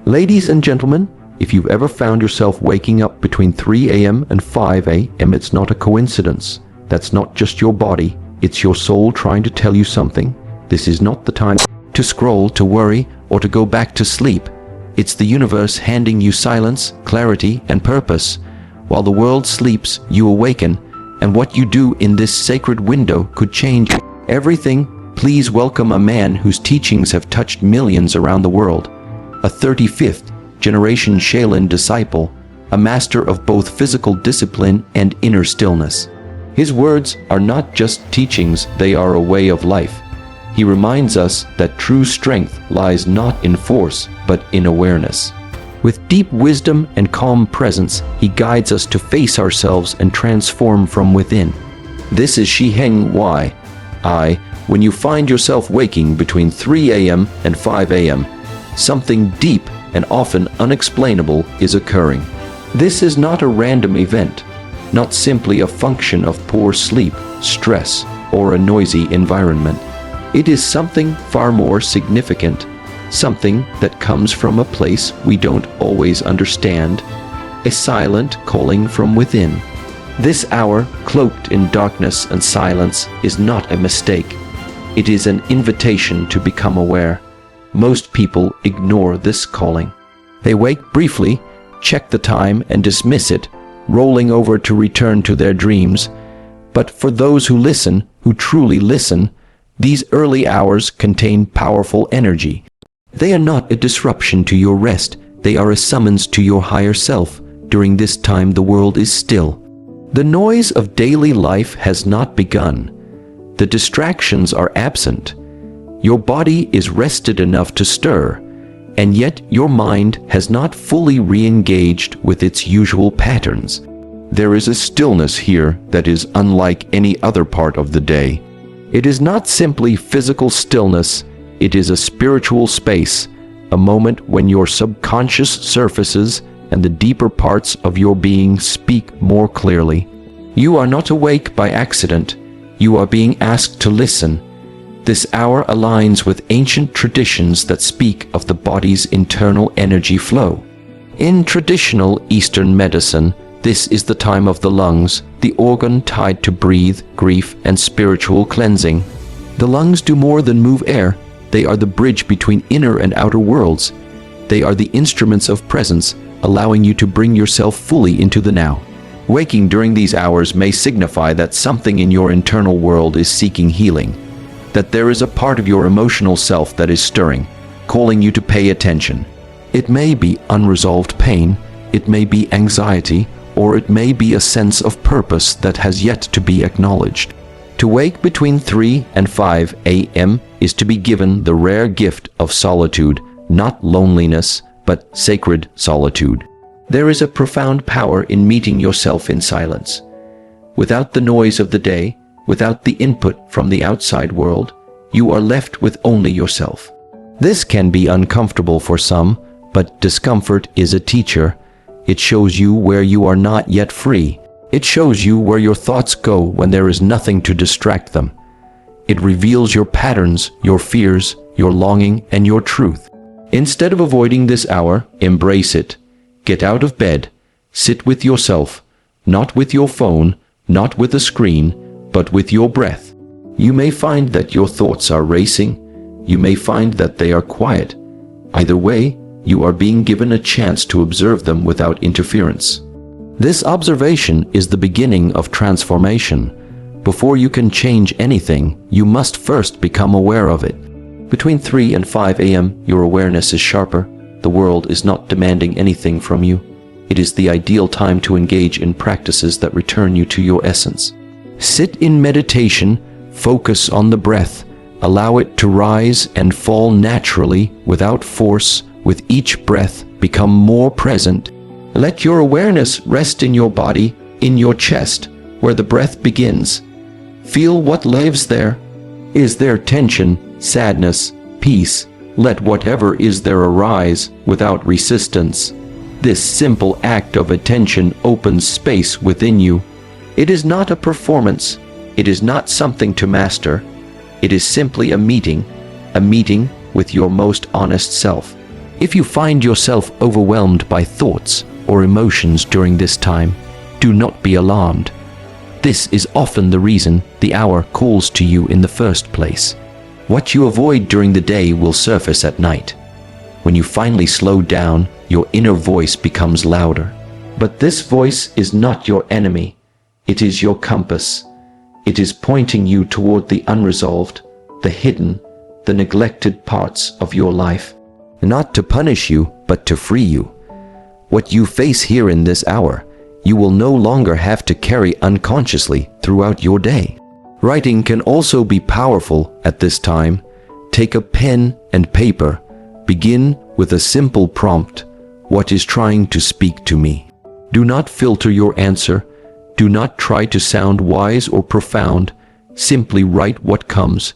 Ladies and gentlemen, if you've ever found yourself waking up between 3 a.m. and 5 a.m., it's not a coincidence. That's not just your body, it's your soul trying to tell you something. This is not the time to scroll, to worry, or to go back to sleep. It's the universe handing you silence, clarity, and purpose. While the world sleeps, you awaken, and what you do in this sacred window could change everything. Please welcome a man whose teachings have touched millions around the world. A 35th generation Shaolin disciple, a master of both physical discipline and inner stillness. His words are not just teachings, they are a way of life. He reminds us that true strength lies not in force, but in awareness. With deep wisdom and calm presence, he guides us to face ourselves and transform from within. This is SHI. When you find yourself waking between 3 a.m. and 5 a.m., something deep and often unexplainable is occurring. This is not a random event, not simply a function of poor sleep, stress, or a noisy environment. It is something far more significant, something that comes from a place we don't always understand, a silent calling from within. This hour, cloaked in darkness and silence, is not a mistake. It is an invitation to become aware. Most people ignore this calling. They wake briefly, check the time, and dismiss it, rolling over to return to their dreams. But for those who listen, who truly listen, these early hours contain powerful energy. They are not a disruption to your rest, they are a summons to your higher self. During this time the world is still. The noise of daily life has not begun. The distractions are absent. Your body is rested enough to stir, and yet your mind has not fully re-engaged with its usual patterns. There is a stillness here that is unlike any other part of the day. It is not simply physical stillness, it is a spiritual space, a moment when your subconscious surfaces and the deeper parts of your being speak more clearly. You are not awake by accident, you are being asked to listen. This hour aligns with ancient traditions that speak of the body's internal energy flow. In traditional Eastern medicine, this is the time of the lungs, the organ tied to breathe, grief, and spiritual cleansing. The lungs do more than move air. They are the bridge between inner and outer worlds. They are the instruments of presence, allowing you to bring yourself fully into the now. Waking during these hours may signify that something in your internal world is seeking healing, that there is a part of your emotional self that is stirring, calling you to pay attention. It may be unresolved pain, it may be anxiety, or it may be a sense of purpose that has yet to be acknowledged. To wake between 3 and 5 a.m. is to be given the rare gift of solitude, not loneliness, but sacred solitude. There is a profound power in meeting yourself in silence. Without the noise of the day, without the input from the outside world, you are left with only yourself. This can be uncomfortable for some, but discomfort is a teacher. It shows you where you are not yet free. It shows you where your thoughts go when there is nothing to distract them. It reveals your patterns, your fears, your longing, and your truth. Instead of avoiding this hour, embrace it. Get out of bed. Sit with yourself, not with your phone, not with a screen, but with your breath. You may find that your thoughts are racing. You may find that they are quiet. Either way, you are being given a chance to observe them without interference. This observation is the beginning of transformation. Before you can change anything, you must first become aware of it. Between 3 and 5 a.m., your awareness is sharper. The world is not demanding anything from you. It is the ideal time to engage in practices that return you to your essence. Sit in meditation, focus on the breath, allow it to rise and fall naturally without force. With each breath, become more present. Let your awareness rest in your body, in your chest, where the breath begins. Feel what lives there. Is there tension, sadness, peace? Let whatever is there arise without resistance. This simple act of attention opens space within you. It is not a performance. It is not something to master. It is simply a meeting with your most honest self. If you find yourself overwhelmed by thoughts or emotions during this time, do not be alarmed. This is often the reason the hour calls to you in the first place. What you avoid during the day will surface at night. When you finally slow down, your inner voice becomes louder. But this voice is not your enemy. It is your compass. It is pointing you toward the unresolved, the hidden, the neglected parts of your life. Not to punish you, but to free you. What you face here in this hour, you will no longer have to carry unconsciously throughout your day. Writing can also be powerful at this time. Take a pen and paper. Begin with a simple prompt. What is trying to speak to me? Do not filter your answer. Do not try to sound wise or profound. Simply write what comes.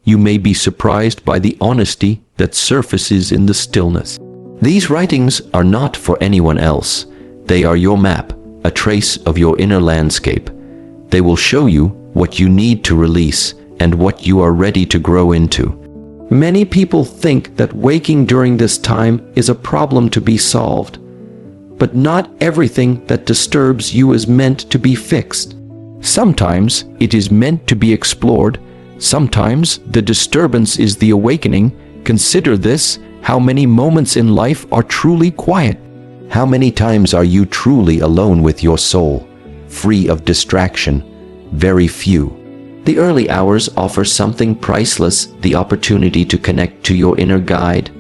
You may be surprised by the honesty that surfaces in the stillness. These writings are not for anyone else. They are your map, a trace of your inner landscape. They will show you what you need to release and what you are ready to grow into. Many people think that waking during this time is a problem to be solved. But not everything that disturbs you is meant to be fixed. Sometimes it is meant to be explored. Sometimes the disturbance is the awakening. Consider this: how many moments in life are truly quiet? How many times are you truly alone with your soul, free of distraction? Very few. The early hours offer something priceless, the opportunity to connect to your inner guide.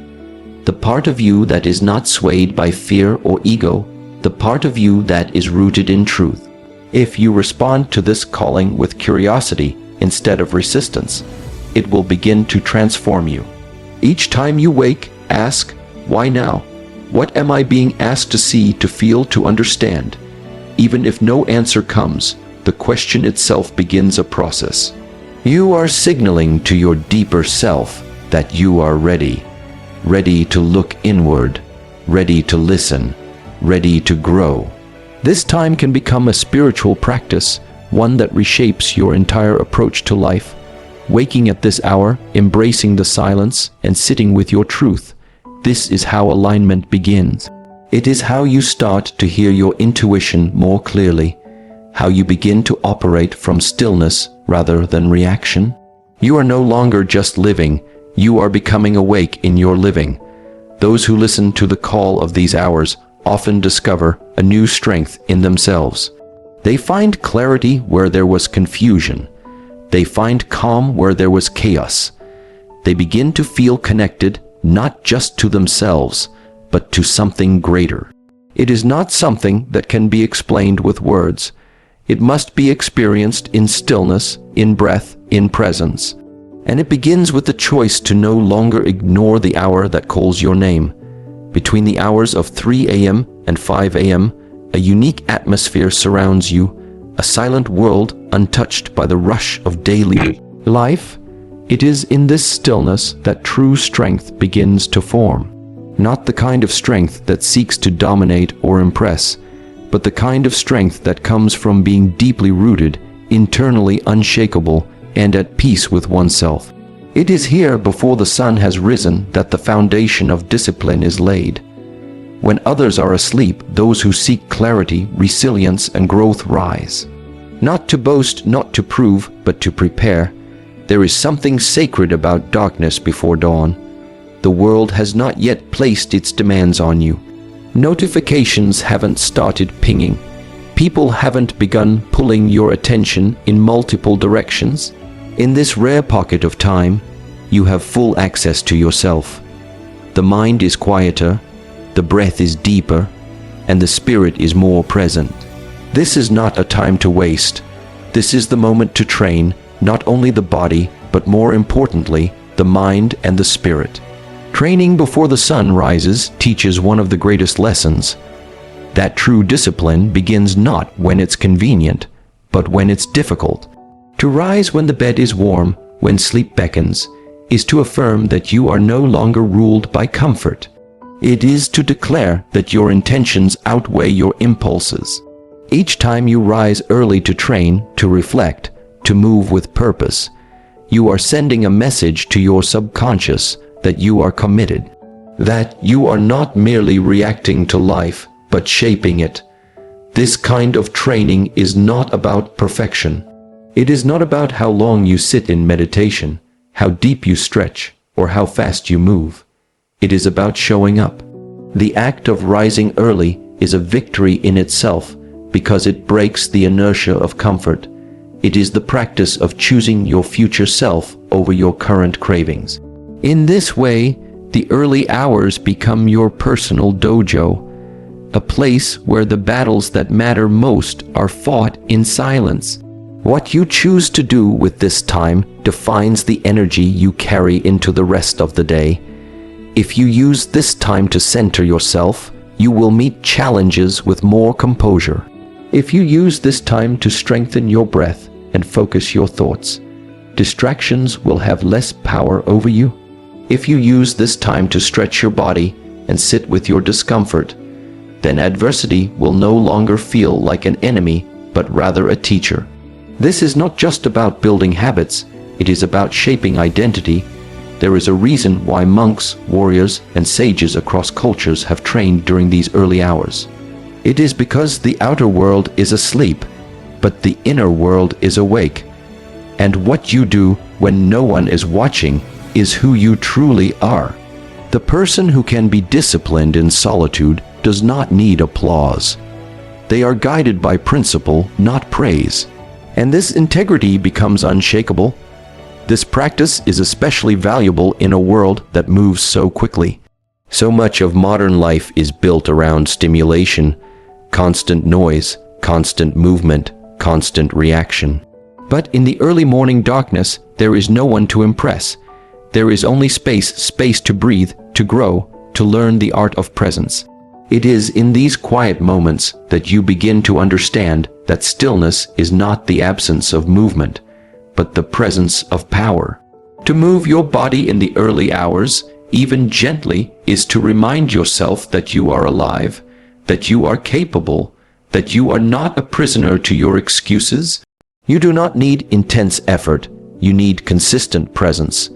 The part of you that is not swayed by fear or ego, the part of you that is rooted in truth. If you respond to this calling with curiosity instead of resistance, it will begin to transform you. Each time you wake, ask, why now? What am I being asked to see, to feel, to understand? Even if no answer comes, the question itself begins a process. You are signaling to your deeper self that you are ready. Ready to look inward, ready to listen, ready to grow. This time can become a spiritual practice, one that reshapes your entire approach to life. Waking at this hour, embracing the silence, and sitting with your truth. This is how alignment begins. It is how you start to hear your intuition more clearly, how you begin to operate from stillness rather than reaction. You are no longer just living, you are becoming awake in your living. Those who listen to the call of these hours often discover a new strength in themselves. They find clarity where there was confusion. They find calm where there was chaos. They begin to feel connected not just to themselves, but to something greater. It is not something that can be explained with words. It must be experienced in stillness, in breath, in presence. And it begins with the choice to no longer ignore the hour that calls your name. Between the hours of 3 a.m. and 5 a.m., a unique atmosphere surrounds you, a silent world untouched by the rush of daily life. It is in this stillness that true strength begins to form. Not the kind of strength that seeks to dominate or impress, but the kind of strength that comes from being deeply rooted, internally unshakable, and at peace with oneself. It is here, before the sun has risen, that the foundation of discipline is laid. When others are asleep, those who seek clarity, resilience, and growth rise. Not to boast, not to prove, but to prepare. There is something sacred about darkness before dawn. The world has not yet placed its demands on you. Notifications haven't started pinging. People haven't begun pulling your attention in multiple directions. In this rare pocket of time, you have full access to yourself. The mind is quieter, the breath is deeper, and the spirit is more present. This is not a time to waste. This is the moment to train not only the body, but more importantly, the mind and the spirit. Training before the sun rises teaches one of the greatest lessons. That true discipline begins not when it's convenient, but when it's difficult. To rise when the bed is warm, when sleep beckons, is to affirm that you are no longer ruled by comfort. It is to declare that your intentions outweigh your impulses. Each time you rise early to train, to reflect, to move with purpose, you are sending a message to your subconscious that you are committed. that you are not merely reacting to life, but shaping it. This kind of training is not about perfection. It is not about how long you sit in meditation, how deep you stretch, or how fast you move. It is about showing up. The act of rising early is a victory in itself because it breaks the inertia of comfort. It is the practice of choosing your future self over your current cravings. In this way, the early hours become your personal dojo, a place where the battles that matter most are fought in silence. What you choose to do with this time defines the energy you carry into the rest of the day. If you use this time to center yourself, you will meet challenges with more composure. If you use this time to strengthen your breath and focus your thoughts, distractions will have less power over you. If you use this time to stretch your body and sit with your discomfort, then adversity will no longer feel like an enemy, but rather a teacher. This is not just about building habits, it is about shaping identity. There is a reason why monks, warriors, and sages across cultures have trained during these early hours. It is because the outer world is asleep, but the inner world is awake. And what you do when no one is watching is who you truly are. The person who can be disciplined in solitude does not need applause. They are guided by principle, not praise. And this integrity becomes unshakable. This practice is especially valuable in a world that moves so quickly. So much of modern life is built around stimulation, constant noise, constant movement, constant reaction. But in the early morning darkness, there is no one to impress. There is only space to breathe, to grow, to learn the art of presence. It is in these quiet moments that you begin to understand that stillness is not the absence of movement, but the presence of power. To move your body in the early hours, even gently, is to remind yourself that you are alive, that you are capable, that you are not a prisoner to your excuses. You do not need intense effort, you need consistent presence.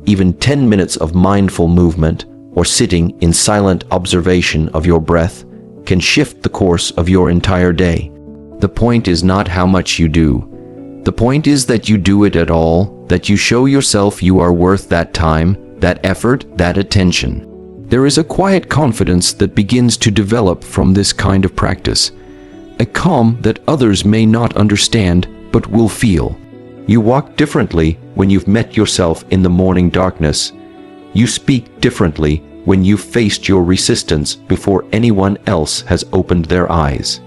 Even 10 minutes of mindful movement, or sitting in silent observation of your breath, can shift the course of your entire day. The point is not how much you do. The point is that you do it at all, that you show yourself you are worth that time, that effort, that attention. There is a quiet confidence that begins to develop from this kind of practice, a calm that others may not understand but will feel. You walk differently when you've met yourself in the morning darkness. You speak differently when you've faced your resistance before anyone else has opened their eyes.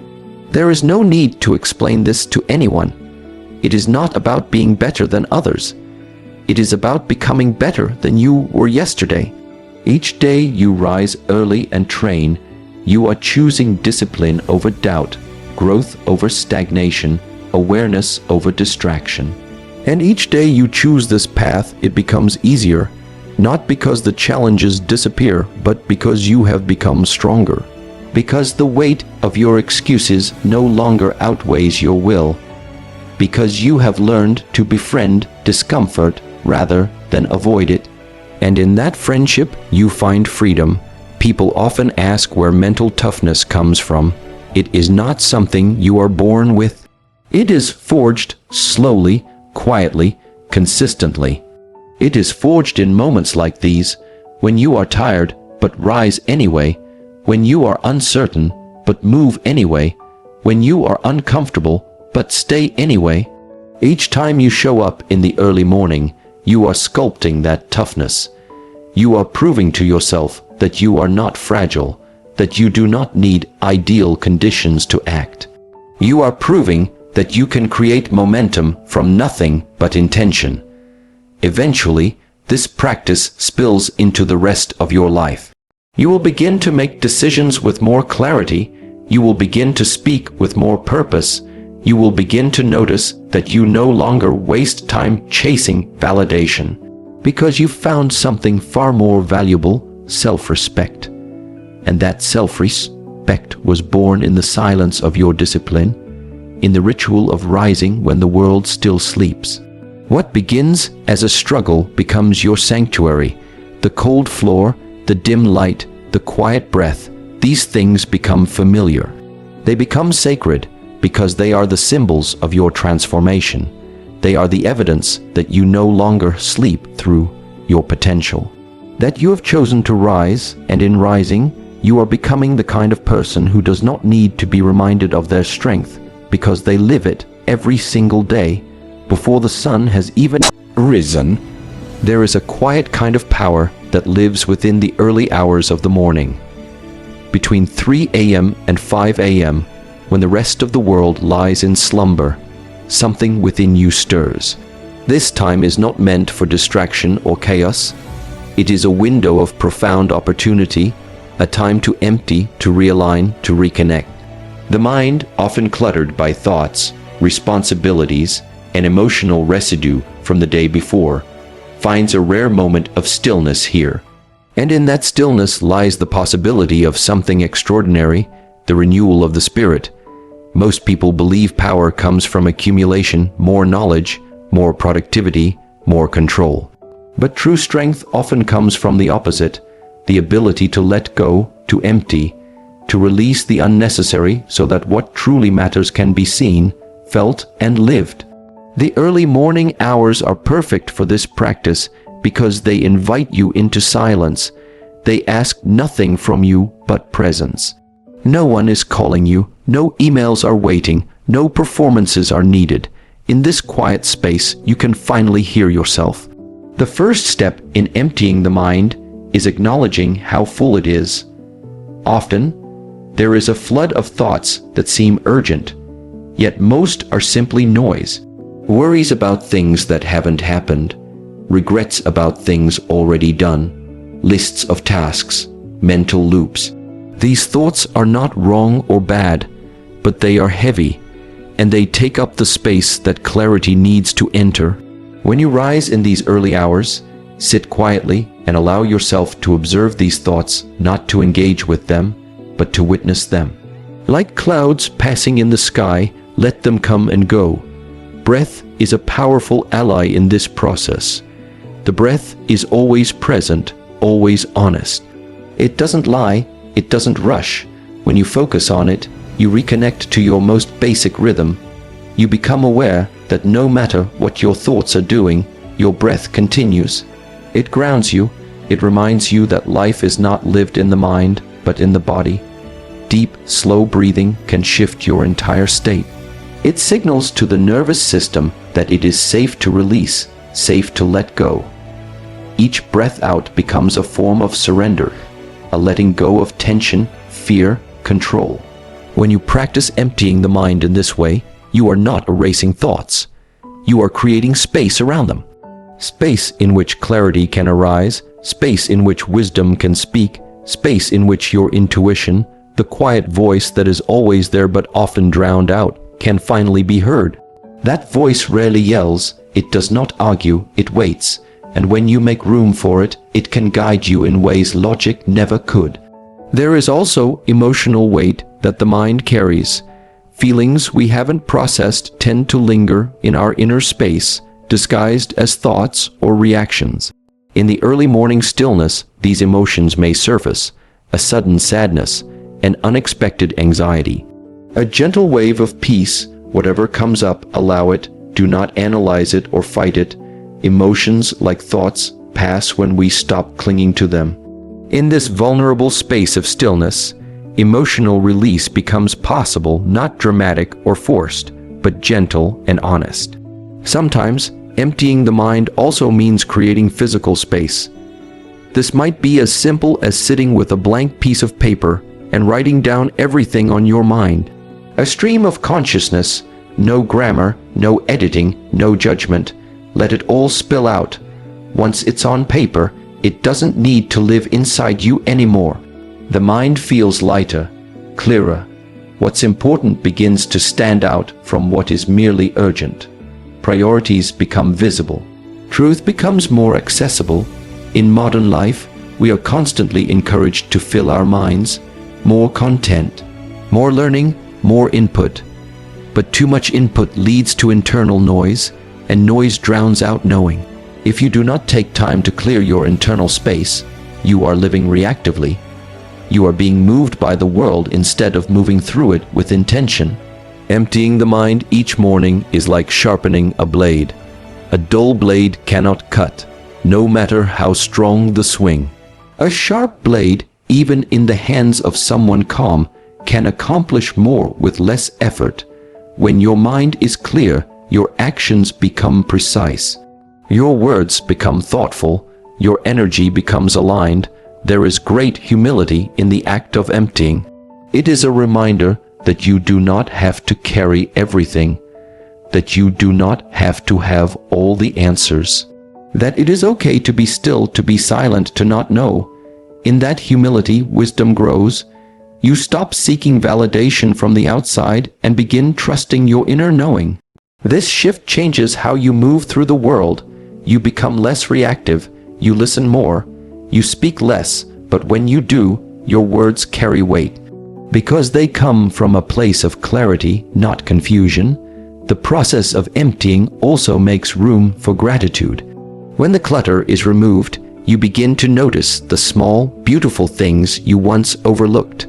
There is no need to explain this to anyone. It is not about being better than others. It is about becoming better than you were yesterday. Each day you rise early and train, you are choosing discipline over doubt, growth over stagnation, awareness over distraction. And each day you choose this path, it becomes easier, not because the challenges disappear, but because you have become stronger. Because the weight of your excuses no longer outweighs your will. Because you have learned to befriend discomfort rather than avoid it. And in that friendship, you find freedom. People often ask where mental toughness comes from. It is not something you are born with. It is forged slowly, quietly, consistently. It is forged in moments like these, when you are tired, but rise anyway, when you are uncertain, but move anyway, when you are uncomfortable, but stay anyway. Each time you show up in the early morning, you are sculpting that toughness. You are proving to yourself that you are not fragile, that you do not need ideal conditions to act. You are proving that you can create momentum from nothing but intention. Eventually, this practice spills into the rest of your life. You will begin to make decisions with more clarity. You will begin to speak with more purpose. You will begin to notice that you no longer waste time chasing validation, because you found something far more valuable, self-respect. And that self-respect was born in the silence of your discipline, in the ritual of rising when the world still sleeps. What begins as a struggle becomes your sanctuary, the cold floor, the dim light, the quiet breath, these things become familiar. They become sacred because they are the symbols of your transformation. They are the evidence that you no longer sleep through your potential, that you have chosen to rise, and in rising, you are becoming the kind of person who does not need to be reminded of their strength because they live it every single day before the sun has even risen. There is a quiet kind of power that lives within the early hours of the morning. Between 3 a.m. and 5 a.m., when the rest of the world lies in slumber, something within you stirs. This time is not meant for distraction or chaos. It is a window of profound opportunity, a time to empty, to realign, to reconnect. The mind, often cluttered by thoughts, responsibilities, and emotional residue from the day before, finds a rare moment of stillness here. And in that stillness lies the possibility of something extraordinary, the renewal of the spirit. Most people believe power comes from accumulation, more knowledge, more productivity, more control. But true strength often comes from the opposite, the ability to let go, to empty, to release the unnecessary so that what truly matters can be seen, felt, and lived. The early morning hours are perfect for this practice because they invite you into silence. They ask nothing from you but presence. No one is calling you, no emails are waiting, no performances are needed. In this quiet space, you can finally hear yourself. The first step in emptying the mind is acknowledging how full it is. Often, there is a flood of thoughts that seem urgent, yet most are simply noise. Worries about things that haven't happened, regrets about things already done, lists of tasks, mental loops. These thoughts are not wrong or bad, but they are heavy, and they take up the space that clarity needs to enter. When you rise in these early hours, sit quietly and allow yourself to observe these thoughts, not to engage with them, but to witness them. Like clouds passing in the sky, let them come and go. Breath is a powerful ally in this process. The breath is always present, always honest. It doesn't lie, it doesn't rush. When you focus on it, you reconnect to your most basic rhythm. You become aware that no matter what your thoughts are doing, your breath continues. It grounds you. It reminds you that life is not lived in the mind, but in the body. Deep, slow breathing can shift your entire state. It signals to the nervous system that it is safe to release, safe to let go. Each breath out becomes a form of surrender, a letting go of tension, fear, control. When you practice emptying the mind in this way, you are not erasing thoughts. You are creating space around them. Space in which clarity can arise, space in which wisdom can speak, space in which your intuition, the quiet voice that is always there but often drowned out, can finally be heard. That voice rarely yells, it does not argue, it waits, and when you make room for it, it can guide you in ways logic never could. There is also emotional weight that the mind carries. Feelings we haven't processed tend to linger in our inner space, disguised as thoughts or reactions. In the early morning stillness, these emotions may surface, a sudden sadness, an unexpected anxiety. A gentle wave of peace, whatever comes up, allow it, do not analyze it or fight it. Emotions, like thoughts, pass when we stop clinging to them. In this vulnerable space of stillness, emotional release becomes possible, not dramatic or forced, but gentle and honest. Sometimes, emptying the mind also means creating physical space. This might be as simple as sitting with a blank piece of paper and writing down everything on your mind. A stream of consciousness, no grammar, no editing, no judgment. Let it all spill out. Once it's on paper, it doesn't need to live inside you anymore. The mind feels lighter, clearer. What's important begins to stand out from what is merely urgent. Priorities become visible. Truth becomes more accessible. In modern life, we are constantly encouraged to fill our minds. More content, more learning, more input. But too much input leads to internal noise, and noise drowns out knowing. If you do not take time to clear your internal space, you are living reactively. You are being moved by the world instead of moving through it with intention. Emptying the mind each morning is like sharpening a blade. A dull blade cannot cut, no matter how strong the swing. A sharp blade, even in the hands of someone calm, can accomplish more with less effort. When your mind is clear, your actions become precise. Your words become thoughtful, your energy becomes aligned. There is great humility in the act of emptying. It is a reminder that you do not have to carry everything, that you do not have to have all the answers, that it is okay to be still, to be silent, to not know. In that humility, wisdom grows. You stop seeking validation from the outside and begin trusting your inner knowing. This shift changes how you move through the world. You become less reactive, you listen more, you speak less, but when you do, your words carry weight. Because they come from a place of clarity, not confusion, the process of emptying also makes room for gratitude. When the clutter is removed, you begin to notice the small, beautiful things you once overlooked.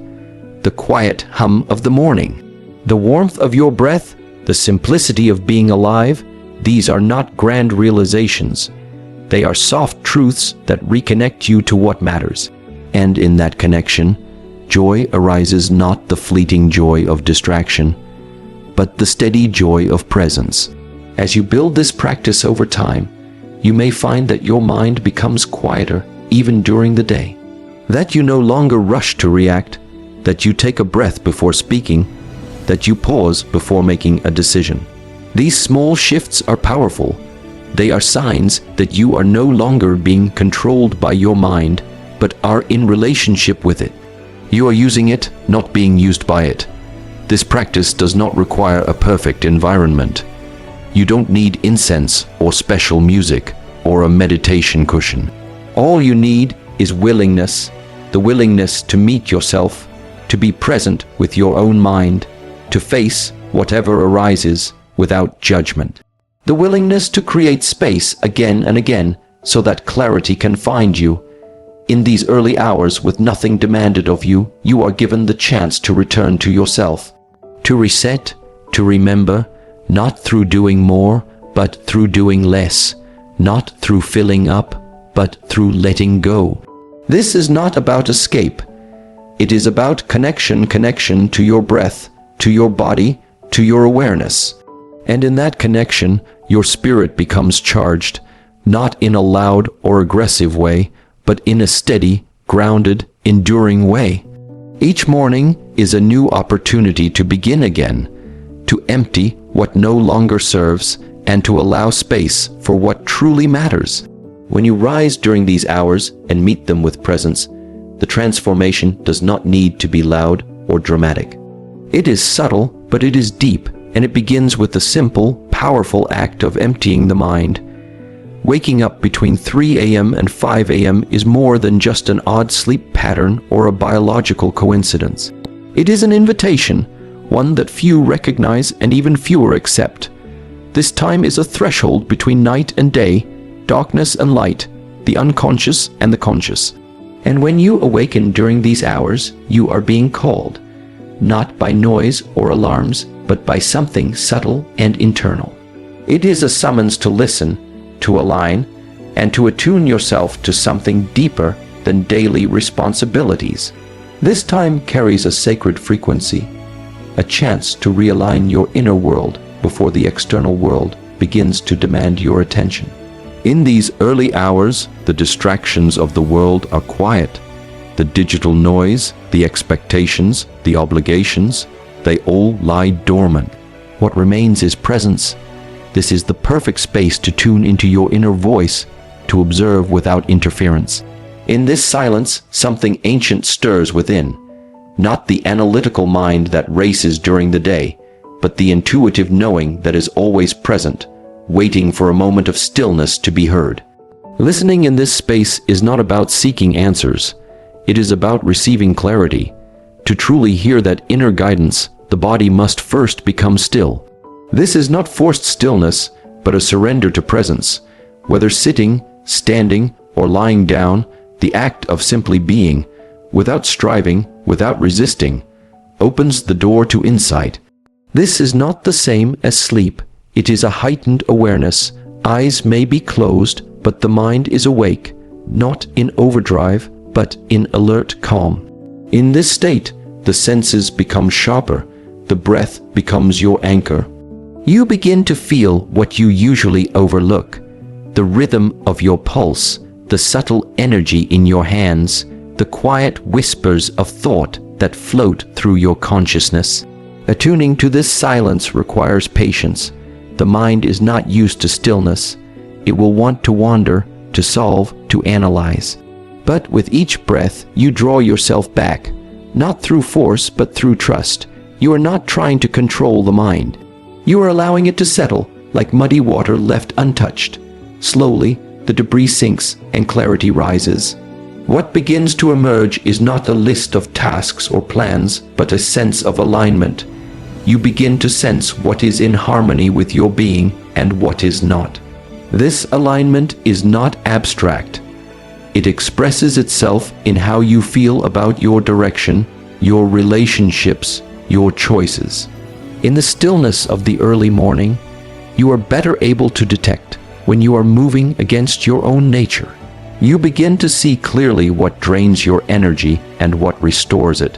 The quiet hum of the morning, the warmth of your breath, the simplicity of being alive. These are not grand realizations. They are soft truths that reconnect you to what matters. And in that connection, joy arises, not the fleeting joy of distraction, but the steady joy of presence. As you build this practice over time, you may find that your mind becomes quieter even during the day, that you no longer rush to react, that you take a breath before speaking, that you pause before making a decision. These small shifts are powerful. They are signs that you are no longer being controlled by your mind, but are in relationship with it. You are using it, not being used by it. This practice does not require a perfect environment. You don't need incense or special music or a meditation cushion. All you need is willingness, the willingness to meet yourself, to be present with your own mind, to face whatever arises without judgment. The willingness to create space again and again so that clarity can find you. In these early hours, with nothing demanded of you, you are given the chance to return to yourself, to reset, to remember, not through doing more, but through doing less, not through filling up, but through letting go. This is not about escape. It is about connection to your breath, to your body, to your awareness. And in that connection, your spirit becomes charged, not in a loud or aggressive way, but in a steady, grounded, enduring way. Each morning is a new opportunity to begin again, to empty what no longer serves, and to allow space for what truly matters. When you rise during these hours and meet them with presence, the transformation does not need to be loud or dramatic. It is subtle, but it is deep, and it begins with the simple, powerful act of emptying the mind. Waking up between 3 a.m. and 5 a.m. is more than just an odd sleep pattern or a biological coincidence. It is an invitation, one that few recognize and even fewer accept. This time is a threshold between night and day, darkness and light, the unconscious and the conscious. And when you awaken during these hours, you are being called, not by noise or alarms, but by something subtle and internal. It is a summons to listen, to align, and to attune yourself to something deeper than daily responsibilities. This time carries a sacred frequency, a chance to realign your inner world before the external world begins to demand your attention. In these early hours, the distractions of the world are quiet. The digital noise, the expectations, the obligations, they all lie dormant. What remains is presence. This is the perfect space to tune into your inner voice, to observe without interference. In this silence, something ancient stirs within, not the analytical mind that races during the day, but the intuitive knowing that is always present, waiting for a moment of stillness to be heard. Listening in this space is not about seeking answers. It is about receiving clarity. To truly hear that inner guidance, the body must first become still. This is not forced stillness, but a surrender to presence. Whether sitting, standing, or lying down, The act of simply being, without striving, without resisting, opens the door to insight. This is not the same as sleep. It is a heightened awareness. Eyes may be closed, but the mind is awake, not in overdrive, but in alert calm. In this state, the senses become sharper. The breath becomes your anchor. You begin to feel what you usually overlook: the rhythm of your pulse, the subtle energy in your hands, the quiet whispers of thought that float through your consciousness. Attuning to this silence requires patience. The mind is not used to stillness. It will want to wander, to solve, to analyze. But with each breath, you draw yourself back, not through force, but through trust. You are not trying to control the mind. You are allowing it to settle, like muddy water left untouched. Slowly, the debris sinks and clarity rises. What begins to emerge is not a list of tasks or plans, but a sense of alignment. You begin to sense what is in harmony with your being and what is not. This alignment is not abstract. It expresses itself in how you feel about your direction, your relationships, your choices. In the stillness of the early morning, you are better able to detect when you are moving against your own nature. You begin to see clearly what drains your energy and what restores it,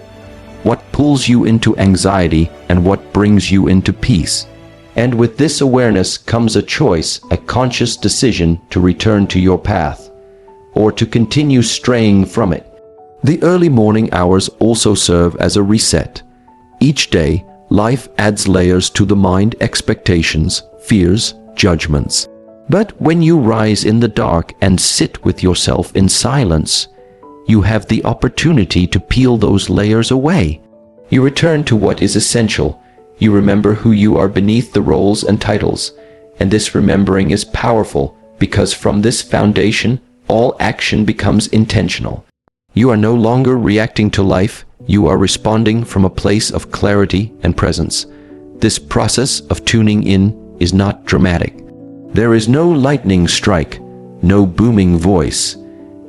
what pulls you into anxiety and what brings you into peace. And with this awareness comes a choice, a conscious decision to return to your path, or to continue straying from it. The early morning hours also serve as a reset. Each day, life adds layers to the mind: expectations, fears, judgments. But when you rise in the dark and sit with yourself in silence, you have the opportunity to peel those layers away. You return to what is essential. You remember who you are beneath the roles and titles. And this remembering is powerful because from this foundation, all action becomes intentional. You are no longer reacting to life. You are responding from a place of clarity and presence. This process of tuning in is not dramatic. There is no lightning strike, no booming voice.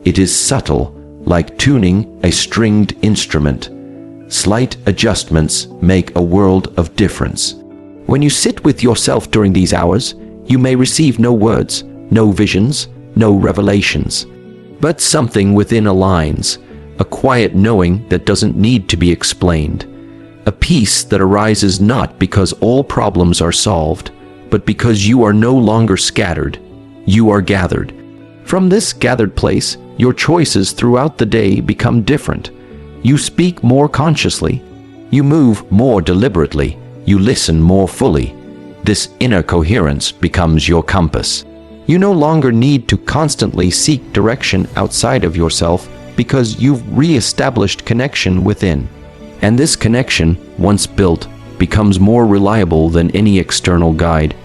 It is subtle, like tuning a stringed instrument. Slight adjustments make a world of difference. When you sit with yourself during these hours, you may receive no words, no visions, no revelations. But something within aligns, a quiet knowing that doesn't need to be explained. A peace that arises not because all problems are solved, but because you are no longer scattered, you are gathered. From this gathered place, your choices throughout the day become different. You speak more consciously. You move more deliberately. You listen more fully. This inner coherence becomes your compass. You no longer need to constantly seek direction outside of yourself because you've re-established connection within. And this connection, once built, becomes more reliable than any external guide.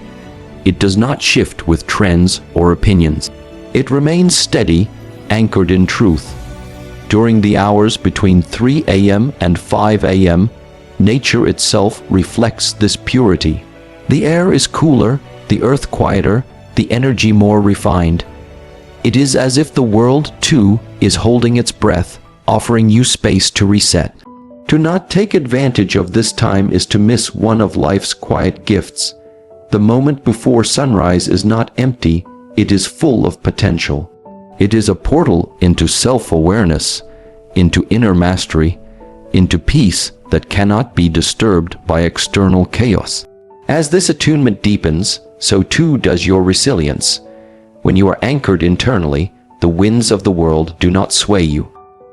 It does not shift with trends or opinions. It remains steady, anchored in truth. During the hours between 3 a.m. and 5 a.m., nature itself reflects this purity. The air is cooler, the earth quieter, the energy more refined. It is as if the world, too, is holding its breath, offering you space to reset. To not take advantage of this time is to miss one of life's quiet gifts. The moment before sunrise is not empty, it is full of potential. It is a portal into self-awareness, into inner mastery, into peace that cannot be disturbed by external chaos. As this attunement deepens, so too does your resilience. When you are anchored internally, the winds of the world do not sway you.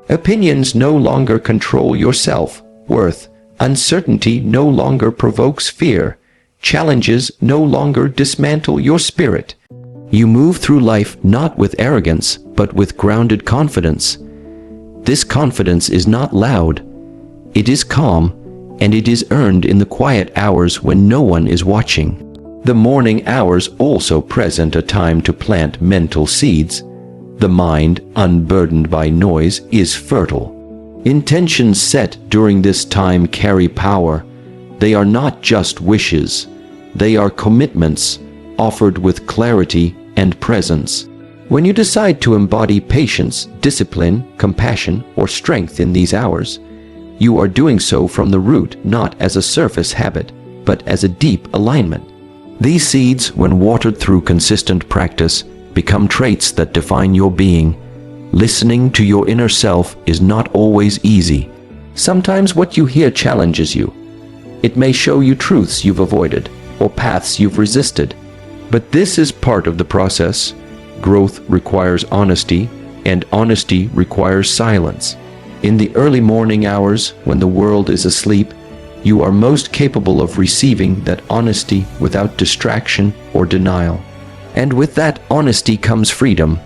Opinions no longer control your self-worth. Uncertainty no longer provokes fear. Challenges no longer dismantle your spirit. You move through life not with arrogance, but with grounded confidence. This confidence is not loud. It is calm, and it is earned in the quiet hours when no one is watching. The morning hours also present a time to plant mental seeds. The mind, unburdened by noise, is fertile. Intentions set during this time carry power. They are not just wishes. They are commitments, offered with clarity and presence. When you decide to embody patience, discipline, compassion, or strength in these hours, you are doing so from the root, not as a surface habit, but as a deep alignment. These seeds, when watered through consistent practice, become traits that define your being. Listening to your inner self is not always easy. Sometimes what you hear challenges you. It may show you truths you've avoided or paths you've resisted. But this is part of the process. Growth requires honesty, and honesty requires silence. In the early morning hours, when the world is asleep, you are most capable of receiving that honesty without distraction or denial. And with that honesty comes freedom.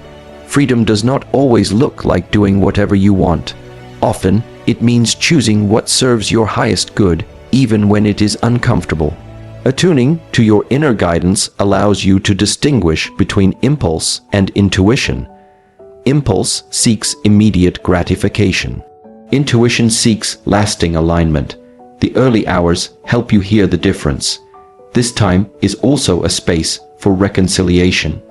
Freedom does not always look like doing whatever you want. Often, it means choosing what serves your highest good, even when it is uncomfortable. Attuning to your inner guidance allows you to distinguish between impulse and intuition. Impulse seeks immediate gratification. Intuition seeks lasting alignment. The early hours help you hear the difference. This time is also a space for reconciliation.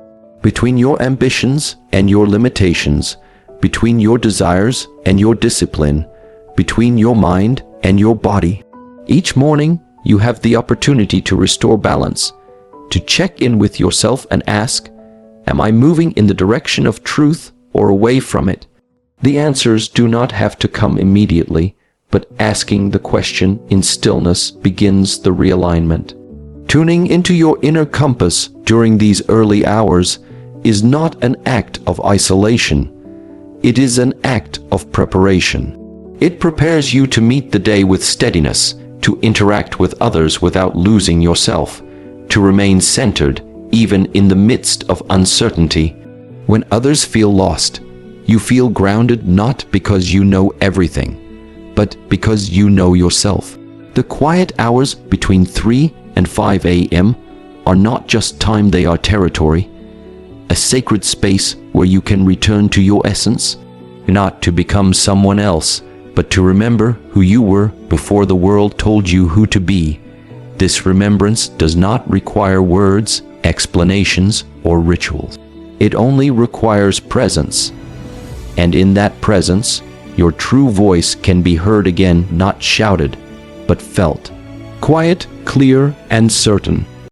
Between your ambitions and your limitations, between your desires and your discipline, between your mind and your body. Each morning, you have the opportunity to restore balance, to check in with yourself and ask, am I moving in the direction of truth or away from it? The answers do not have to come immediately, but asking the question in stillness begins the realignment. Tuning into your inner compass during these early hours is not an act of isolation. It is an act of preparation. It prepares you to meet the day with steadiness, to interact with others without losing yourself, to remain centered even in the midst of uncertainty. When others feel lost, you feel grounded not because you know everything, but because you know yourself. The quiet hours between 3 and 5 a.m. are not just time, they are territory, a sacred space where you can return to your essence, not to become someone else, but to remember who you were before the world told you who to be. This remembrance does not require words, explanations, or rituals. It only requires presence. And in that presence, your true voice can be heard again, not shouted, but felt. Quiet, clear, and certain.